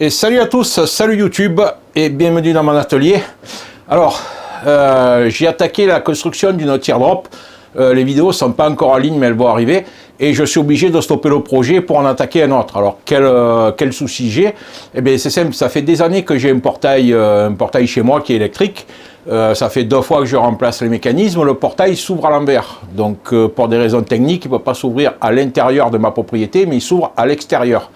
Et salut à tous, salut YouTube et bienvenue dans mon atelier. Alors, j'ai attaqué la construction d'une teardrop. Les vidéos ne sont pas encore en ligne mais elles vont arriver. Et je suis obligé de stopper le projet pour en attaquer un autre. Alors, quel souci j'ai? Eh bien, c'est simple, ça fait des années que j'ai un portail chez moi qui est électrique. Ça fait 2 fois que je remplace les mécanismes. Le portail s'ouvre à l'envers. Donc, pour des raisons techniques, il ne peut pas s'ouvrir à l'intérieur de ma propriété, mais il s'ouvre à l'extérieur.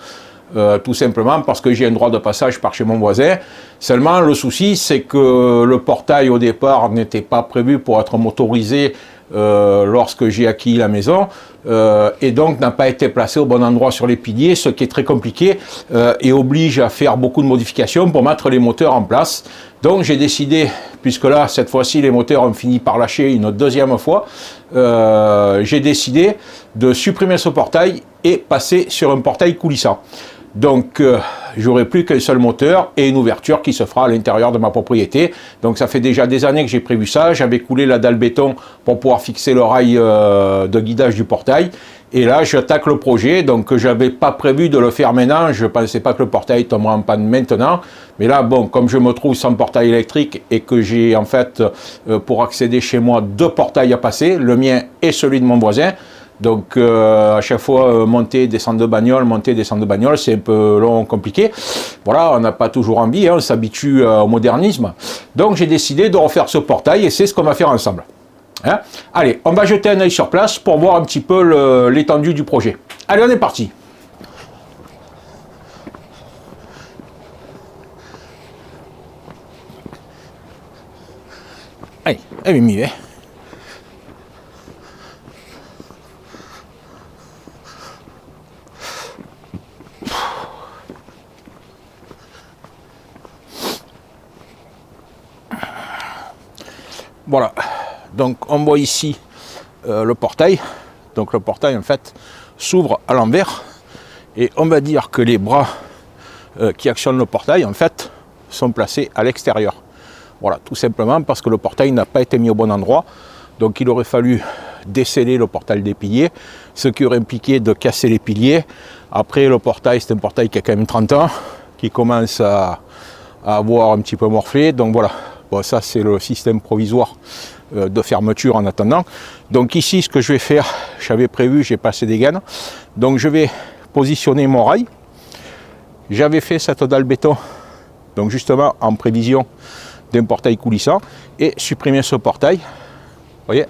Tout simplement parce que j'ai un droit de passage par chez mon voisin. Seulement, le souci, c'est que le portail, au départ, n'était pas prévu pour être motorisé lorsque j'ai acquis la maison et donc n'a pas été placé au bon endroit sur les piliers, ce qui est très compliqué et oblige à faire beaucoup de modifications pour mettre les moteurs en place. Donc j'ai décidé, puisque là cette fois-ci les moteurs ont fini par lâcher une deuxième fois, j'ai décidé de supprimer ce portail et passer sur un portail coulissant. Donc, j'aurai plus qu'un seul moteur et une ouverture qui se fera à l'intérieur de ma propriété. Donc, ça fait déjà des années que j'ai prévu ça. J'avais coulé la dalle béton pour pouvoir fixer le rail de guidage du portail. Et là, j'attaque le projet. Donc, je n'avais pas prévu de le faire maintenant. Je ne pensais pas que le portail tomberait en panne maintenant. Mais là, bon, comme je me trouve sans portail électrique et que j'ai en fait, pour accéder chez moi, 2 portails à passer, le mien et celui de mon voisin. Donc à chaque fois monter, descendre de bagnole, c'est un peu long, compliqué. Voilà, on n'a pas toujours envie, hein, on s'habitue au modernisme. Donc j'ai décidé de refaire ce portail et c'est ce qu'on va faire ensemble. Hein? Allez, on va jeter un œil sur place pour voir un petit peu l'étendue du projet. Allez, on est parti. Allez, allez, m'y va. Voilà, donc on voit ici le portail. Donc le portail en fait s'ouvre à l'envers et on va dire que les bras qui actionnent le portail en fait sont placés à l'extérieur. Voilà, tout simplement parce que le portail n'a pas été mis au bon endroit. Donc il aurait fallu desceller le portail des piliers, ce qui aurait impliqué de casser les piliers. Après le portail, c'est un portail qui a quand même 30 ans, qui commence à avoir un petit peu morflé. Donc voilà. Bon, ça c'est le système provisoire de fermeture en attendant. Donc ici ce que je vais faire, j'avais prévu, j'ai passé des gaines. Donc je vais positionner mon rail. J'avais fait cette dalle béton, donc justement en prévision d'un portail coulissant, et supprimer ce portail. Vous voyez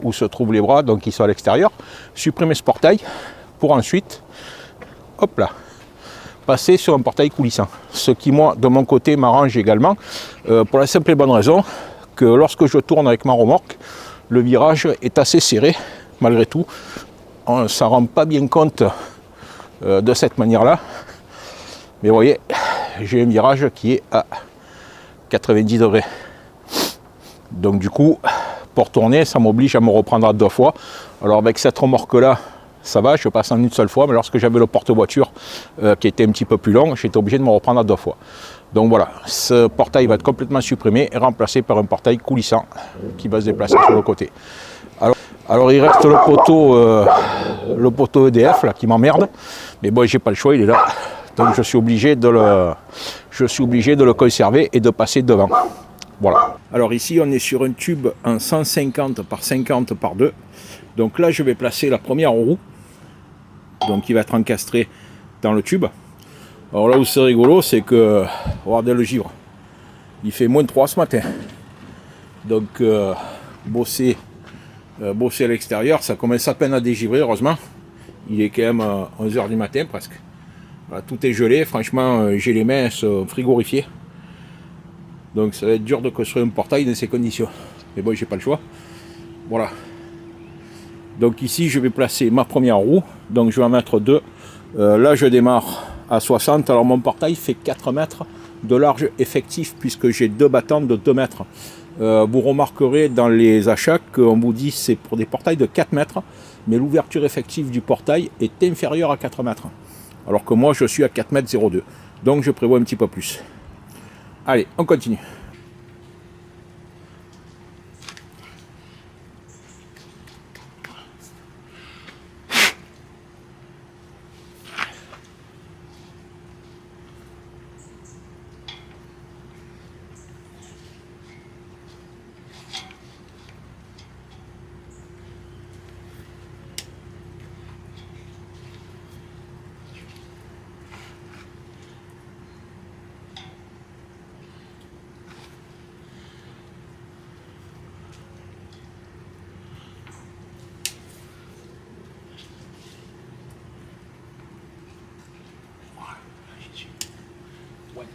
où se trouvent les bras, donc ils sont à l'extérieur. Supprimer ce portail pour ensuite, hop là, passer sur un portail coulissant. Ce qui, moi, de mon côté, m'arrange également, pour la simple et bonne raison que lorsque je tourne avec ma remorque, le virage est assez serré, malgré tout. On ne s'en rend pas bien compte de cette manière-là. Mais vous voyez, j'ai un virage qui est à 90 degrés. Donc du coup, pour tourner, ça m'oblige à me reprendre à 2 fois. Alors avec cette remorque-là, ça va, je passe en une seule fois, mais lorsque j'avais le porte-voiture qui était un petit peu plus long, j'étais obligé de me reprendre à 2 fois. Donc voilà, ce portail va être complètement supprimé et remplacé par un portail coulissant qui va se déplacer sur le côté. Alors il reste le poteau EDF là, qui m'emmerde, mais bon, j'ai pas le choix, il est là. Donc je suis obligé de le conserver et de passer devant. Voilà. Alors ici, on est sur un tube en 150 par 50 par 2. Donc là, je vais placer la première roue. Donc il va être encastré dans le tube. Alors là où c'est rigolo, c'est que, regardez le givre, il fait moins de 3 ce matin. Donc bosser à l'extérieur, ça commence à peine à dégivrer, heureusement. Il est quand même 11 h du matin presque. Voilà, tout est gelé, franchement j'ai les mains frigorifiées. Donc ça va être dur de construire un portail dans ces conditions. Mais bon, j'ai pas le choix. Voilà. Donc ici, je vais placer ma première roue. Donc je vais en mettre 2. Là, je démarre à 60. Alors mon portail fait 4 mètres de large effectif puisque j'ai 2 battants de 2 mètres. Vous remarquerez dans les achats qu'on vous dit c'est pour des portails de 4 mètres. Mais l'ouverture effective du portail est inférieure à 4 mètres. Alors que moi, je suis à 4 mètres 02. Donc je prévois un petit peu plus. Allez, on continue. Ouais.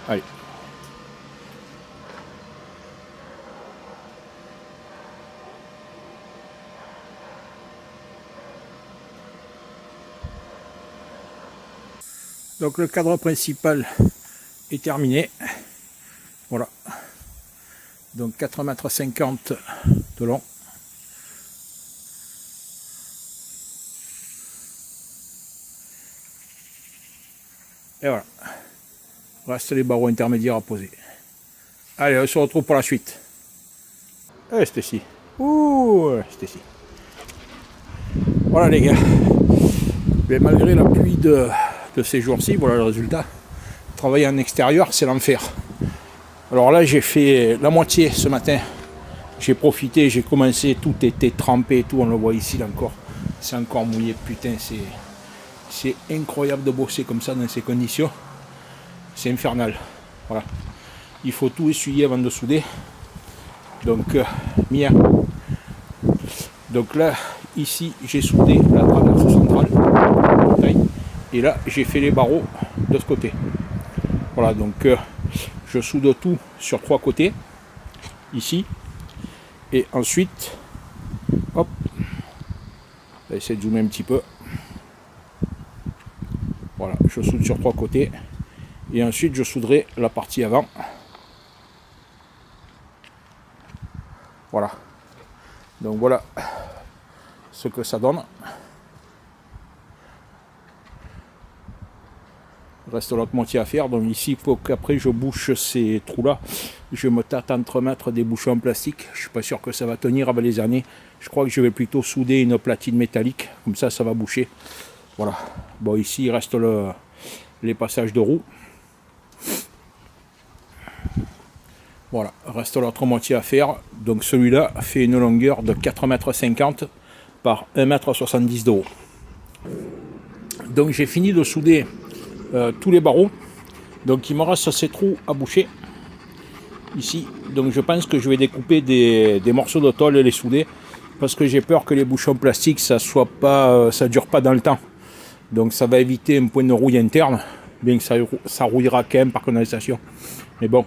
Allez. Donc le cadre principal est terminé. Voilà. Donc 4,50 m de long. Et voilà. Reste les barreaux intermédiaires à poser. Allez, on se retrouve pour la suite. Allez, c'était ici. Ouh, c'était ici. Voilà les gars. Mais malgré la pluie de ces jours-ci, voilà le résultat. Travailler en extérieur, c'est l'enfer. Alors là, j'ai fait la moitié ce matin. J'ai profité, j'ai commencé, tout était trempé, tout, on le voit ici là encore. C'est encore mouillé, putain, c'est incroyable de bosser comme ça dans ces conditions. C'est infernal. Voilà. Il faut tout essuyer avant de souder. Donc, mien. Donc là, ici, j'ai soudé la traverse centrale. Et là, j'ai fait les barreaux de ce côté. Voilà, donc je soude tout sur 3 côtés. Ici. Et ensuite, hop. On va essayer de zoomer un petit peu. Voilà, je soude sur 3 côtés. Et ensuite, je souderai la partie avant. Voilà. Donc voilà ce que ça donne. Il reste l'autre moitié à faire. Donc ici, il faut qu'après je bouche ces trous-là. Je me tâte entre mettre des bouchons en plastique. Je ne suis pas sûr que ça va tenir avec les années. Je crois que je vais plutôt souder une platine métallique. Comme ça, ça va boucher. Voilà. Bon, ici, il reste les passages de roues. Voilà, reste l'autre moitié à faire. Donc celui-là fait une longueur de 4,50 m par 1,70 m de haut. Donc j'ai fini de souder tous les barreaux. Donc il me reste ces trous à boucher. Ici. Donc je pense que je vais découper des morceaux de tôle et les souder. Parce que j'ai peur que les bouchons plastiques, ça dure pas dans le temps. Donc ça va éviter un point de rouille interne. Bien que ça rouillera quand même par condensation. Mais bon.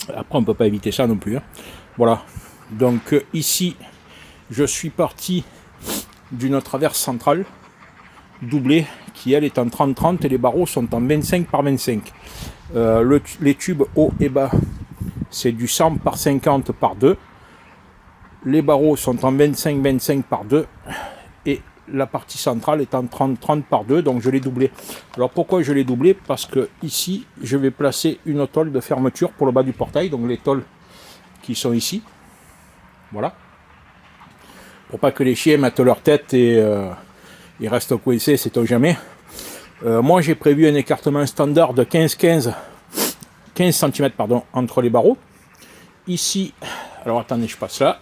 Après, on ne peut pas éviter ça non plus. Hein. Voilà. Donc ici, je suis parti d'une traverse centrale doublée qui, elle, est en 30-30 et les barreaux sont en 25 par 25. Les tubes haut et bas, c'est du 100 par 50 par 2. Les barreaux sont en 25-25 par 2. Et la partie centrale est en 30-30 par 2, donc je l'ai doublé. Alors pourquoi je l'ai doublé? Parce que ici, je vais placer une tôle de fermeture pour le bas du portail, donc les tôles qui sont ici. Voilà. Pour pas que les chiens mettent leur tête et ils restent coincés, c'est-on jamais. Moi, j'ai prévu un écartement standard de 15 cm pardon, entre les barreaux. Ici, alors attendez, je passe là.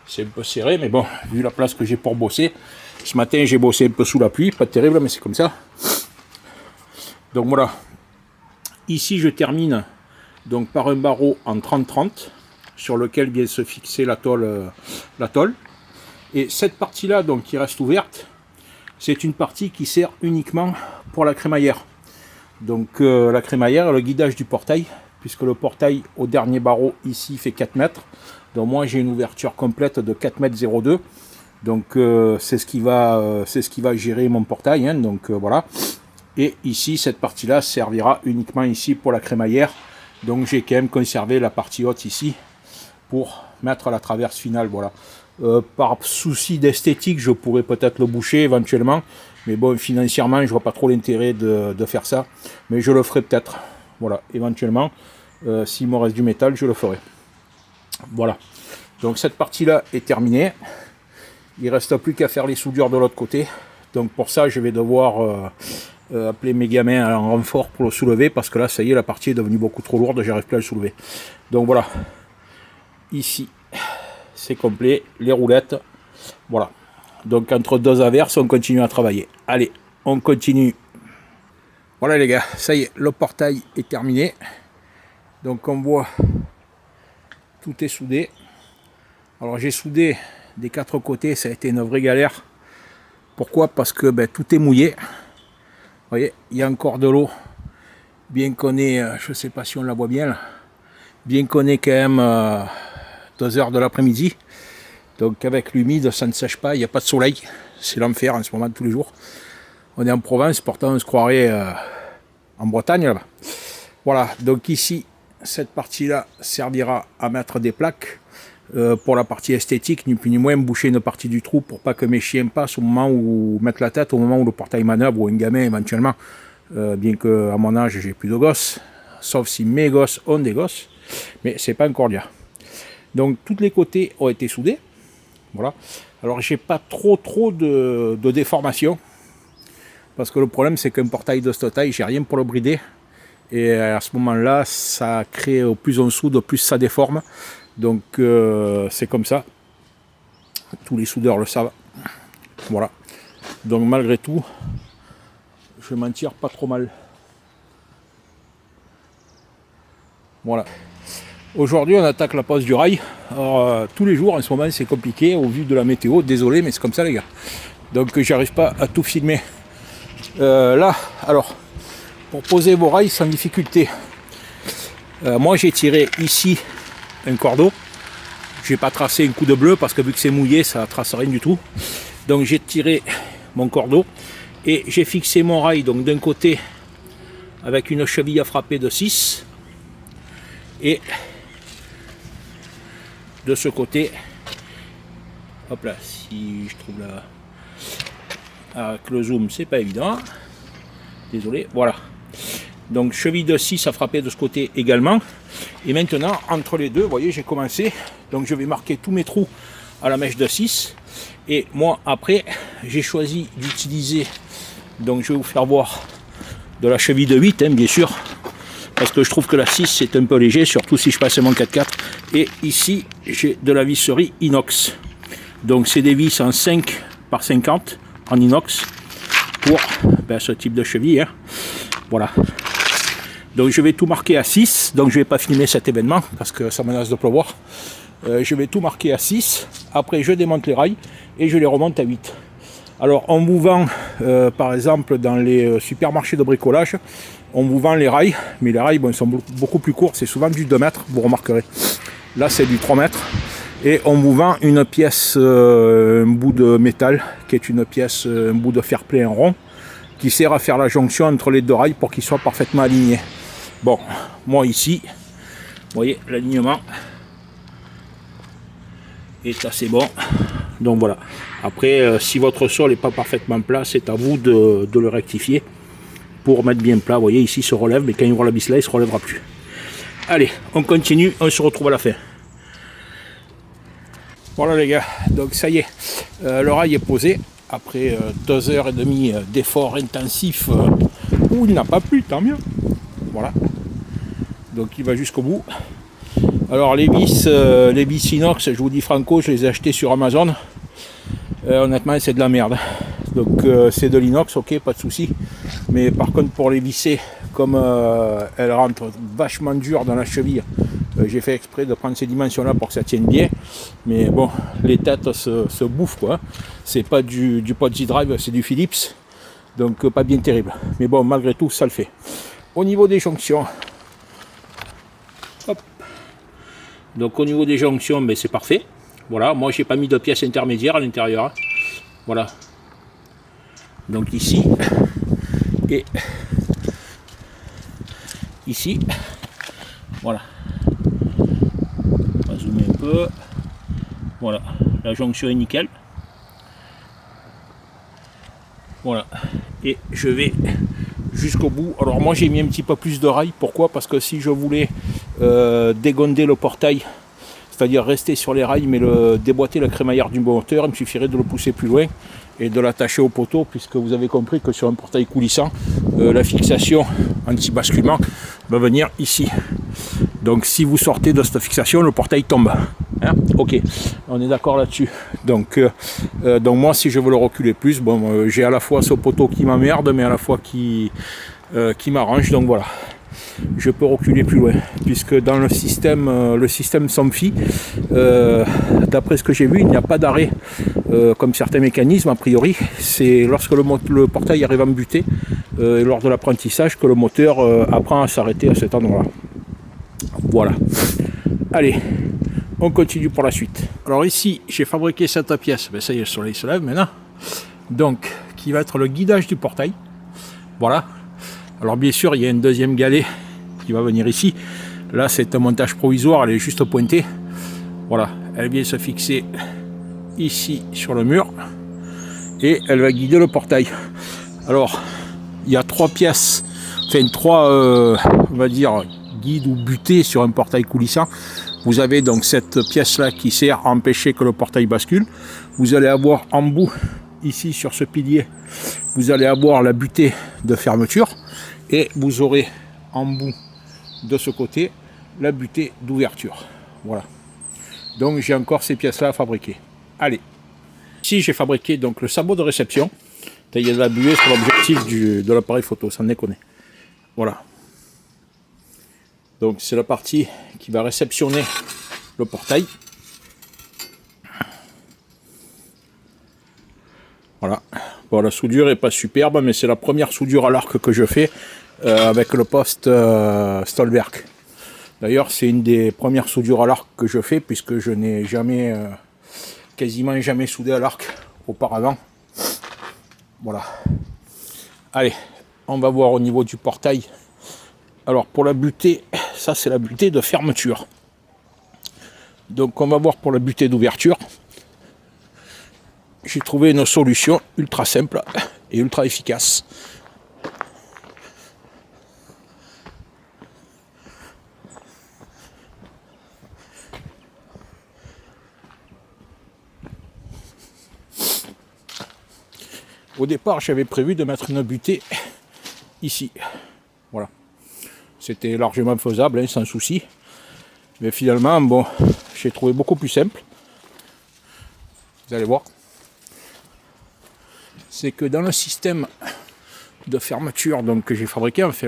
C'est un peu serré, mais bon, vu la place que j'ai pour bosser, ce matin j'ai bossé un peu sous la pluie, pas terrible, mais c'est comme ça. Donc voilà. Ici, je termine donc par un barreau en 30-30 sur lequel vient se fixer la tôle. Et cette partie-là, donc qui reste ouverte, c'est une partie qui sert uniquement pour la crémaillère. Donc la crémaillère et le guidage du portail, puisque le portail au dernier barreau ici fait 4 mètres. Donc moi j'ai une ouverture complète de 4,02 m. Donc c'est ce qui va gérer mon portail. Hein, donc voilà. Et ici cette partie-là servira uniquement ici pour la crémaillère. Donc j'ai quand même conservé la partie haute ici pour mettre la traverse finale. Voilà. Par souci d'esthétique, je pourrais peut-être le boucher éventuellement. Mais bon, financièrement, je vois pas trop l'intérêt de faire ça. Mais je le ferai peut-être. Voilà, éventuellement. S'il me reste du métal, je le ferai. Voilà. Donc cette partie-là est terminée. Il ne reste plus qu'à faire les soudures de l'autre côté. Donc pour ça, je vais devoir appeler mes gamins en renfort pour le soulever. Parce que là, ça y est, la partie est devenue beaucoup trop lourde. J'arrive plus à le soulever. Donc voilà. Ici, c'est complet. Les roulettes. Voilà. Donc entre deux averses, on continue à travailler. Allez, on continue. Voilà les gars, ça y est, le portail est terminé. Donc on voit, tout est soudé. Alors j'ai soudé des 4 côtés, ça a été une vraie galère. Pourquoi? Parce que tout est mouillé. Vous voyez, il y a encore de l'eau bien qu'on ait, je ne sais pas si on la voit bien là, bien qu'on ait quand même 2 heures de l'après-midi. Donc avec l'humide, ça ne sèche pas, il n'y a pas de soleil. C'est l'enfer en ce moment tous les jours. On est en Provence, pourtant on se croirait en Bretagne là-bas. Voilà, donc ici, cette partie-là servira à mettre des plaques. Pour la partie esthétique, ni plus ni moins, boucher une partie du trou pour pas que mes chiens passent au moment où mettre la tête, au moment où le portail manœuvre, ou un gamin éventuellement, bien que à mon âge j'ai plus de gosses, sauf si mes gosses ont des gosses, mais c'est pas encore le cas. Donc tous les côtés ont été soudés, voilà. Alors j'ai pas trop de déformation, parce que le problème c'est qu'un portail de cette taille, j'ai rien pour le brider, et à ce moment-là, ça crée, au plus on soude, au plus ça déforme. Donc c'est comme ça, tous les soudeurs le savent, voilà. Donc malgré tout, je m'en tire pas trop mal. Voilà. Aujourd'hui on attaque la pose du rail. Alors tous les jours en ce moment c'est compliqué au vu de la météo, désolé mais c'est comme ça les gars. Donc j'arrive pas à tout filmer. Là, alors, pour poser vos rails sans difficulté, moi j'ai tiré ici un cordeau. J'ai pas tracé un coup de bleu parce que vu que c'est mouillé, ça trace rien du tout. Donc j'ai tiré mon cordeau et j'ai fixé mon rail donc d'un côté avec une cheville à frapper de 6 et de ce côté, hop là, si je trouve là avec le zoom, c'est pas évident. Désolé, voilà. Donc cheville de 6 à frapper de ce côté également. Et maintenant, entre les deux, vous voyez, j'ai commencé. Donc je vais marquer tous mes trous à la mèche de 6. Et moi, après, j'ai choisi d'utiliser, donc je vais vous faire voir, de la cheville de 8, hein, bien sûr. Parce que je trouve que la 6, c'est un peu léger, surtout si je passe mon 4x4. Et ici, j'ai de la visserie inox. Donc c'est des vis en 5 par 50 en inox pour ce type de cheville. Hein. Voilà. Donc je vais tout marquer à 6, donc je ne vais pas filmer cet événement parce que ça menace de pleuvoir. Je vais tout marquer à 6, après je démonte les rails et je les remonte à 8. Alors on vous vend, par exemple dans les supermarchés de bricolage, on vous vend les rails, mais les rails bon, ils sont beaucoup plus courts, c'est souvent du 2 mètres, vous remarquerez. Là c'est du 3 mètres et on vous vend une pièce, un bout de métal, qui est une pièce, un bout de fer plein rond, qui sert à faire la jonction entre les deux rails pour qu'ils soient parfaitement alignés. Bon, moi ici, vous voyez, l'alignement est assez bon. Donc voilà. Après, si votre sol n'est pas parfaitement plat, c'est à vous de le rectifier pour mettre bien plat. Vous voyez, ici il se relève, mais quand il y aura la vis là, il ne se relèvera plus. Allez, on continue, on se retrouve à la fin. Voilà les gars, donc ça y est, le rail est posé. Après 2h30 d'efforts intensifs où il n'a pas plu, tant mieux. Voilà. Donc il va jusqu'au bout. Alors les vis inox, je vous dis franco, je les ai achetées sur Amazon. Honnêtement, c'est de la merde. Donc c'est de l'inox, ok, pas de souci. Mais par contre, pour les visser, comme elles rentrent vachement dur dans la cheville, j'ai fait exprès de prendre ces dimensions-là pour que ça tienne bien. Mais bon, les têtes se bouffent, quoi. C'est pas du Podzy Drive, c'est du Philips. Donc pas bien terrible. Mais bon, malgré tout, ça le fait. Au niveau des jonctions, hop. Donc au niveau des jonctions, ben, c'est parfait. Voilà, moi j'ai pas mis de pièces intermédiaires à l'intérieur. Hein. Voilà. Donc ici et ici. Voilà. On va zoomer un peu. Voilà, la jonction est nickel. Voilà. Et je vais jusqu'au bout. Alors moi j'ai mis un petit peu plus de rail. Pourquoi? Parce que si je voulais dégonder le portail, c'est-à-dire rester sur les rails mais déboîter la crémaillère du moteur, il me suffirait de le pousser plus loin et de l'attacher au poteau, puisque vous avez compris que sur un portail coulissant, la fixation anti-basculement va venir ici. Donc si vous sortez de cette fixation, le portail tombe. Hein, ok, on est d'accord là-dessus. Donc moi, si je veux le reculer plus, bon, j'ai à la fois ce poteau qui m'emmerde, mais à la fois qui m'arrange. Donc voilà, je peux reculer plus loin, puisque dans le système Somfy, d'après ce que j'ai vu, il n'y a pas d'arrêt comme certains mécanismes a priori, c'est lorsque le portail arrive en butée, lors de l'apprentissage, que le moteur apprend à s'arrêter à cet endroit-là. Voilà. Allez, on continue pour la suite. Alors ici, j'ai fabriqué cette pièce, ben ça y est, le soleil se lève maintenant, donc qui va être le guidage du portail. Voilà. Alors bien sûr, il y a une deuxième galette qui va venir ici. Là, c'est un montage provisoire, elle est juste pointée. Voilà, elle vient se fixer ici sur le mur et elle va guider le portail. Alors, il y a trois pièces, enfin trois, on va dire, guides ou butées sur un portail coulissant. Vous avez donc cette pièce-là qui sert à empêcher que le portail bascule. Vous allez avoir en bout, ici sur ce pilier, vous allez avoir la butée de fermeture. Et vous aurez en bout de ce côté la butée d'ouverture. Voilà. Donc j'ai encore ces pièces-là à fabriquer. Allez. Ici j'ai fabriqué donc le sabot de réception. Il y a de la buée sur l'objectif de l'appareil photo, sans déconner. Voilà. Donc c'est la partie qui va réceptionner le portail. Voilà. Bon, la soudure n'est pas superbe, mais c'est la première soudure à l'arc que je fais avec le poste Stolberg. D'ailleurs, c'est une des premières soudures à l'arc que je fais, puisque je n'ai jamais, quasiment jamais soudé à l'arc auparavant. Voilà. Allez, on va voir au niveau du portail. Alors pour la butée, ça c'est la butée de fermeture. Donc on va voir pour la butée d'ouverture. J'ai trouvé une solution ultra simple et ultra efficace. Au départ, j'avais prévu de mettre une butée ici. Voilà. C'était largement faisable, hein, sans souci. Mais finalement, bon, j'ai trouvé beaucoup plus simple. Vous allez voir. C'est que dans le système de fermeture donc, que j'ai fabriqué, enfin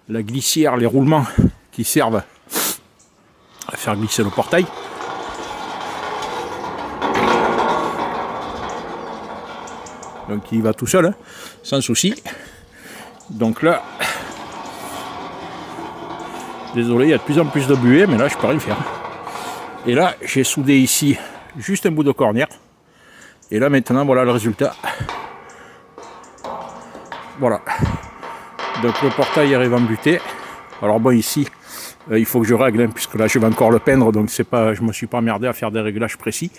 la glissière, les roulements qui servent à faire glisser le portail. Donc il va tout seul, hein, sans souci. Donc là, désolé, il y a de plus en plus de buée, mais là je peux rien faire. Et là, j'ai soudé ici juste un bout de cornière. Et là maintenant, voilà le résultat. Voilà. Donc le portail arrive en butée. Alors bon, ici, il faut que je règle, hein, puisque là je vais encore le peindre, donc c'est pas, je me suis pas emmerdé à faire des réglages précis.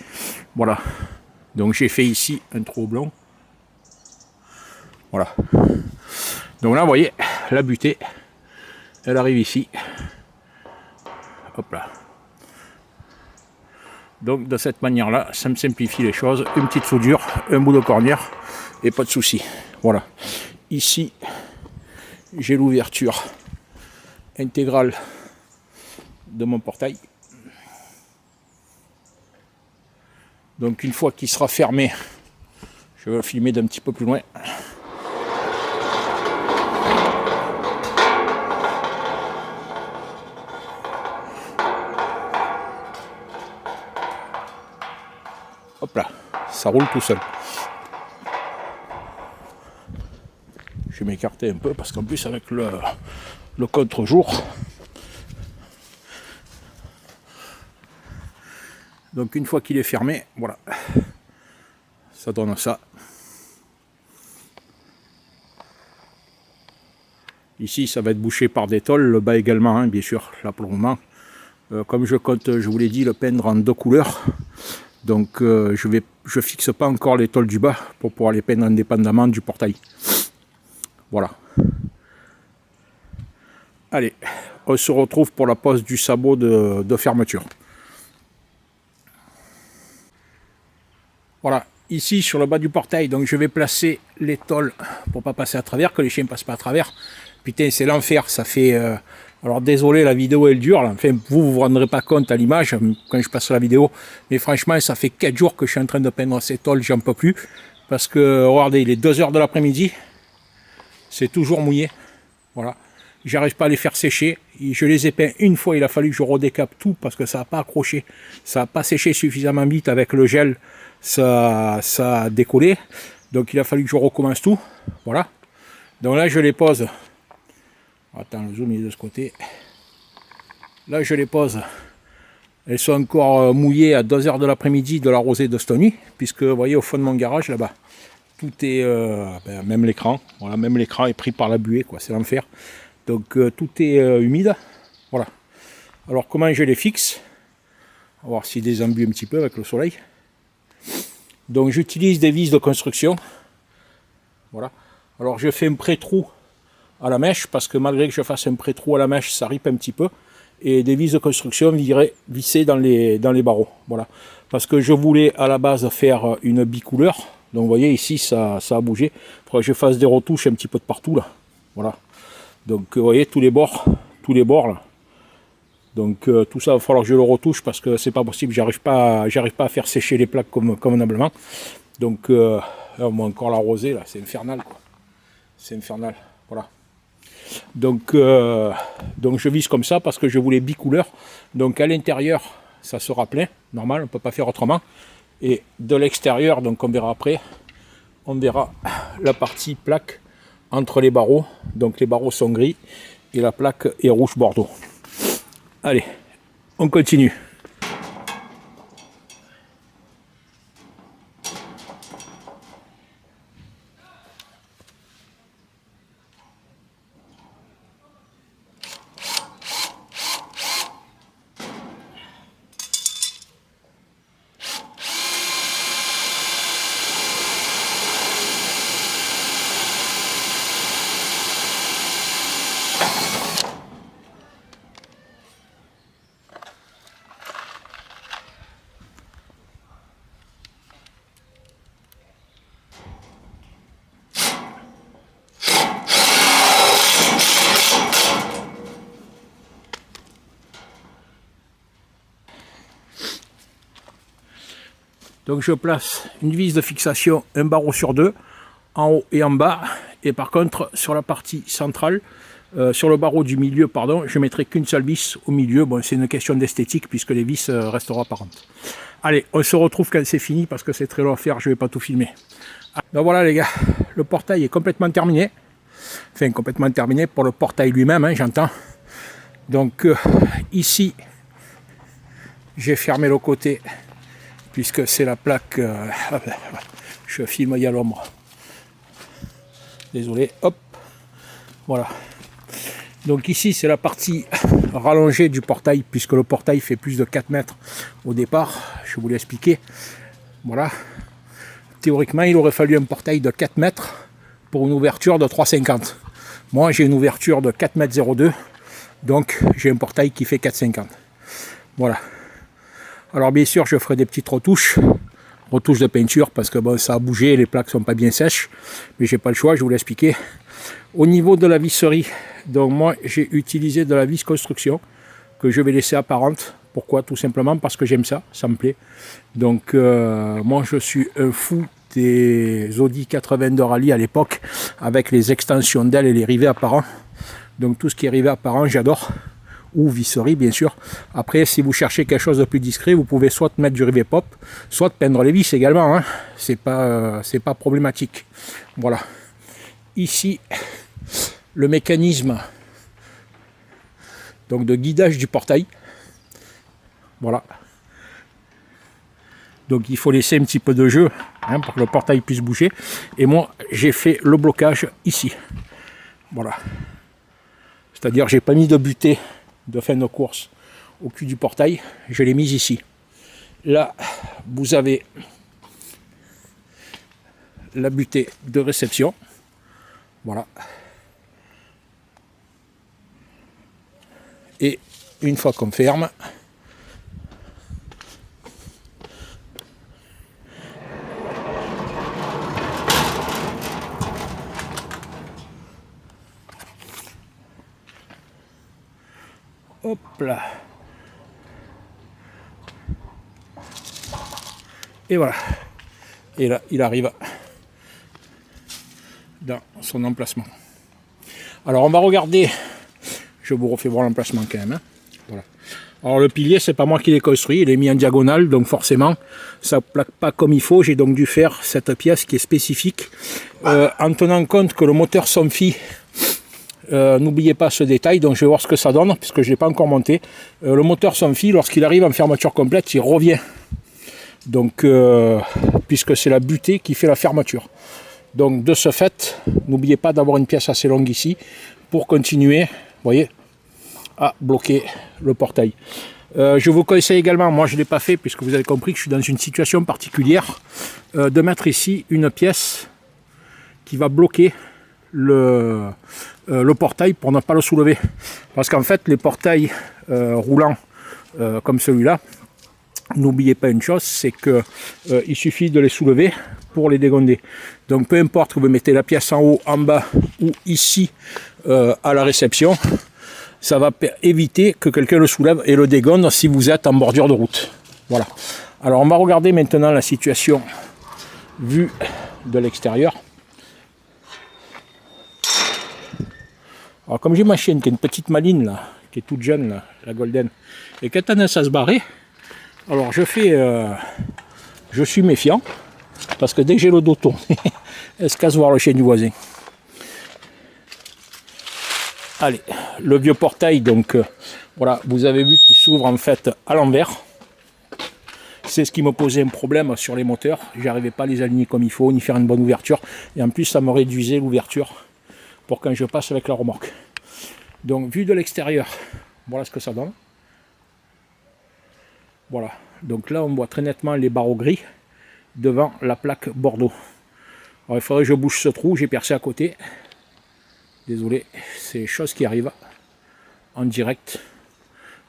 Voilà. Donc j'ai fait ici un trou blanc. Voilà. Donc là, vous voyez, la butée, elle arrive ici. Hop là. Donc de cette manière-là, ça me simplifie les choses. Une petite soudure, un bout de cornière et pas de souci. Voilà. Ici, j'ai l'ouverture intégrale de mon portail. Donc une fois qu'il sera fermé, je vais le filmer d'un petit peu plus loin. Hop là, ça roule tout seul. Je vais m'écarter un peu parce qu'en plus avec le contre-jour. Donc une fois qu'il est fermé, voilà. Ça donne ça. Ici ça va être bouché par des tôles, le bas également, hein, bien sûr, là pour le moment. Comme je compte, je vous l'ai dit, le peindre en 2 couleurs. Donc je fixe pas encore les tôles du bas pour pouvoir les peindre indépendamment du portail. Voilà. Allez, on se retrouve pour la pose du sabot de fermeture. Voilà, ici sur le bas du portail, donc je vais placer les tôles pour pas passer à travers, que les chiens ne passent pas à travers. Putain, c'est l'enfer, ça fait... Alors désolé, la vidéo elle dure, enfin vous vous rendrez pas compte à l'image quand je passe la vidéo, mais franchement ça fait 4 jours que je suis en train de peindre ces tôles, j'en peux plus, parce que regardez, il est 2 h de l'après-midi, c'est toujours mouillé, voilà, j'arrive pas à les faire sécher. Je les ai peints une fois, il a fallu que je redécape tout parce que ça n'a pas accroché. Ça n'a pas séché suffisamment vite avec le gel, ça a décollé. Donc il a fallu que je recommence tout. Voilà. Donc là je les pose. Attends, le zoom est de ce côté. Là je les pose. Elles sont encore mouillées à 2 h de l'après-midi de la rosée de cette nuit. Puisque vous voyez au fond de mon garage là-bas, tout est, même l'écran, voilà, même l'écran est pris par la buée, quoi, c'est l'enfer. Donc tout est humide, voilà. Alors comment je les fixe? On va voir s'il désembue un petit peu avec le soleil. Donc j'utilise des vis de construction, voilà. Alors je fais un pré-trou à la mèche, parce que malgré que je fasse un pré-trou à la mèche, ça ripe un petit peu. Et des vis de construction vissées dans les barreaux, voilà. Parce que je voulais à la base faire une bicouleur. Donc vous voyez ici ça a bougé. Il faudrait que je fasse des retouches un petit peu de partout là. Voilà. Donc vous voyez tous les bords là. Donc tout ça il va falloir que je le retouche parce que c'est pas possible, j'arrive pas à faire sécher les plaques convenablement. Donc encore la rosée là, c'est infernal quoi. C'est infernal. Voilà. Donc je vise comme ça parce que je voulais bicouleur. Donc à l'intérieur ça sera plein, normal, on peut pas faire autrement. Et de l'extérieur, donc on verra après, on verra la partie plaque entre les barreaux. Donc les barreaux sont gris et la plaque est rouge bordeaux. Allez, on continue. Donc je place une vis de fixation, un barreau sur deux, en haut et en bas. Et par contre, sur la partie centrale, sur le barreau du milieu, pardon, je ne mettrai qu'une seule vis au milieu. Bon, c'est une question d'esthétique puisque les vis resteront apparentes. Allez, on se retrouve quand c'est fini parce que c'est très long à faire, je ne vais pas tout filmer. Donc voilà les gars, le portail est complètement terminé. Enfin, complètement terminé pour le portail lui-même, hein, j'entends. Donc ici, j'ai fermé le côté puisque c'est la plaque. Je filme, il y a l'ombre. Désolé, hop, voilà. Donc ici, c'est la partie rallongée du portail, puisque le portail fait plus de 4 mètres au départ. Je vous l'ai expliqué. Voilà. Théoriquement, il aurait fallu un portail de 4 mètres pour une ouverture de 3,50. Moi, j'ai une ouverture de 4,02 m, donc j'ai un portail qui fait 4,50. Voilà. Alors bien sûr, je ferai des petites retouches de peinture, parce que bon, ça a bougé, les plaques sont pas bien sèches, mais j'ai pas le choix, je vous l'ai expliqué. Au niveau de la visserie, donc moi j'ai utilisé de la vis construction que je vais laisser apparente. Pourquoi? Tout simplement parce que j'aime ça, ça me plaît. Donc moi je suis un fou des Audi 82 Rallye à l'époque, avec les extensions d'ailes et les rivets apparents. Donc tout ce qui est rivet apparent, j'adore. Ou visserie bien sûr. Après, si vous cherchez quelque chose de plus discret, vous pouvez soit mettre du rivet pop, soit peindre les vis également, hein. C'est pas problématique. Voilà. Ici, le mécanisme donc de guidage du portail. Voilà. Donc il faut laisser un petit peu de jeu, hein, pour que le portail puisse bouger. Et moi, j'ai fait le blocage ici. Voilà. C'est-à-dire, j'ai pas mis de butée de fin de course au cul du portail, je l'ai mise ici. Là, vous avez la butée de réception. Voilà. Et une fois qu'on ferme, hop là. Et voilà. Et là, il arrive dans son emplacement. Alors, on va regarder Je vous refais voir l'emplacement quand même. Hein. Voilà. Alors le pilier, c'est pas moi qui l'ai construit, il est mis en diagonale, donc forcément, ça ne plaque pas comme il faut. J'ai donc dû faire cette pièce qui est spécifique. En tenant compte que le moteur s'enfuit, n'oubliez pas ce détail, donc je vais voir ce que ça donne, puisque je ne l'ai pas encore monté. Le moteur s'enfuit, lorsqu'il arrive en fermeture complète, il revient. Donc, puisque c'est la butée qui fait la fermeture. Donc de ce fait, n'oubliez pas d'avoir une pièce assez longue ici, pour continuer, vous voyez, à bloquer le portail. Je vous conseille également, moi je ne l'ai pas fait puisque vous avez compris que je suis dans une situation particulière, de mettre ici une pièce qui va bloquer le portail pour ne pas le soulever. Parce qu'en fait les portails roulants comme celui-là, n'oubliez pas une chose, c'est que il suffit de les soulever pour les dégonder. Donc peu importe que vous mettez la pièce en haut, en bas ou ici à la réception, ça va éviter que quelqu'un le soulève et le dégonde si vous êtes en bordure de route. Voilà. Alors on va regarder maintenant la situation vue de l'extérieur. Alors comme j'ai ma chienne qui est une petite maline là, qui est toute jeune là, la Golden, et qui a tendance à se barrer, alors je suis méfiant, parce que dès que j'ai le dos tourné, elle se casse voir le chien du voisin. Allez, le vieux portail, donc voilà, vous avez vu qu'il s'ouvre en fait à l'envers. C'est ce qui me posait un problème sur les moteurs. J'arrivais pas à les aligner comme il faut, ni faire une bonne ouverture. Et en plus, ça me réduisait l'ouverture pour quand je passe avec la remorque. Donc, vu de l'extérieur, voilà ce que ça donne. Voilà. Donc là, on voit très nettement les barreaux gris devant la plaque Bordeaux. Alors, il faudrait que je bouge ce trou, j'ai percé à côté. Désolé, c'est chose qui arrive en direct.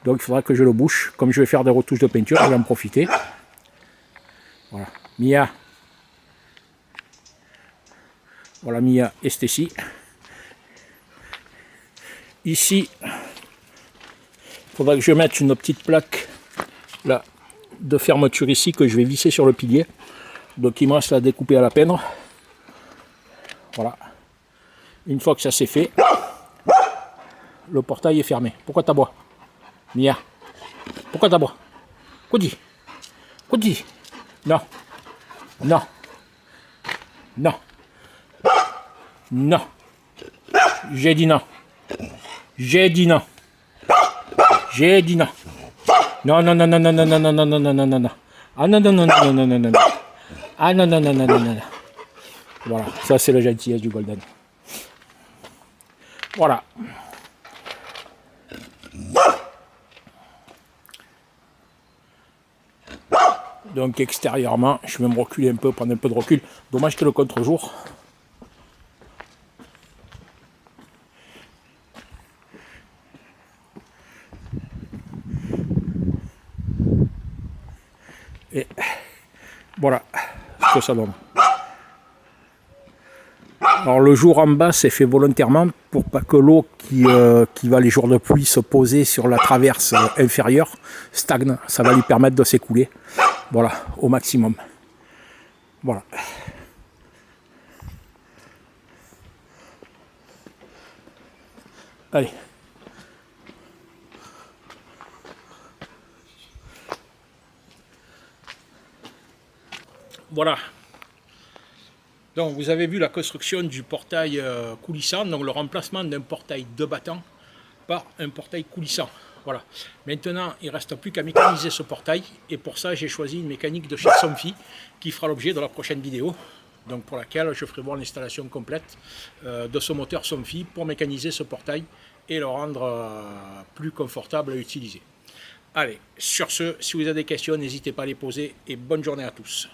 Donc il faudra que je le bouche. Comme je vais faire des retouches de peinture, je vais en profiter. Voilà. Mia. Voilà Mia et Stacy. Ici, il faudra que je mette une petite plaque là, de fermeture ici que je vais visser sur le pilier. Donc il me reste à découper à la peine. Voilà. Une fois que ça c'est fait, le portail est fermé. Pourquoi t'aboies, Mia? Pourquoi t'aboies? Cody? Cody? Non. Non. Non. Non. J'ai dit non. J'ai dit non. J'ai dit non. Non, non, non, non, non, non, non, non, non, non, non, non, non, non. Ah non, non, non, non, non, non, non, non. Ah non, non, non, non, non, non, non. Voilà, ça c'est le gentillesse du Golden. Voilà. Donc extérieurement, je vais me reculer un peu, prendre un peu de recul. Dommage que le contre-jour. Et voilà ce que ça donne. Alors le jour en bas c'est fait volontairement pour pas que l'eau qui va les jours de pluie se poser sur la traverse inférieure stagne. Ça va lui permettre de s'écouler. Voilà, au maximum. Voilà. Allez. Voilà. Donc vous avez vu la construction du portail coulissant, donc le remplacement d'un portail de battant par un portail coulissant. Voilà. Maintenant, il ne reste plus qu'à mécaniser ce portail, et pour ça j'ai choisi une mécanique de chez Somfy qui fera l'objet de la prochaine vidéo, donc pour laquelle je ferai voir l'installation complète de ce moteur Somfy pour mécaniser ce portail et le rendre plus confortable à utiliser. Allez, sur ce, si vous avez des questions, n'hésitez pas à les poser, et bonne journée à tous.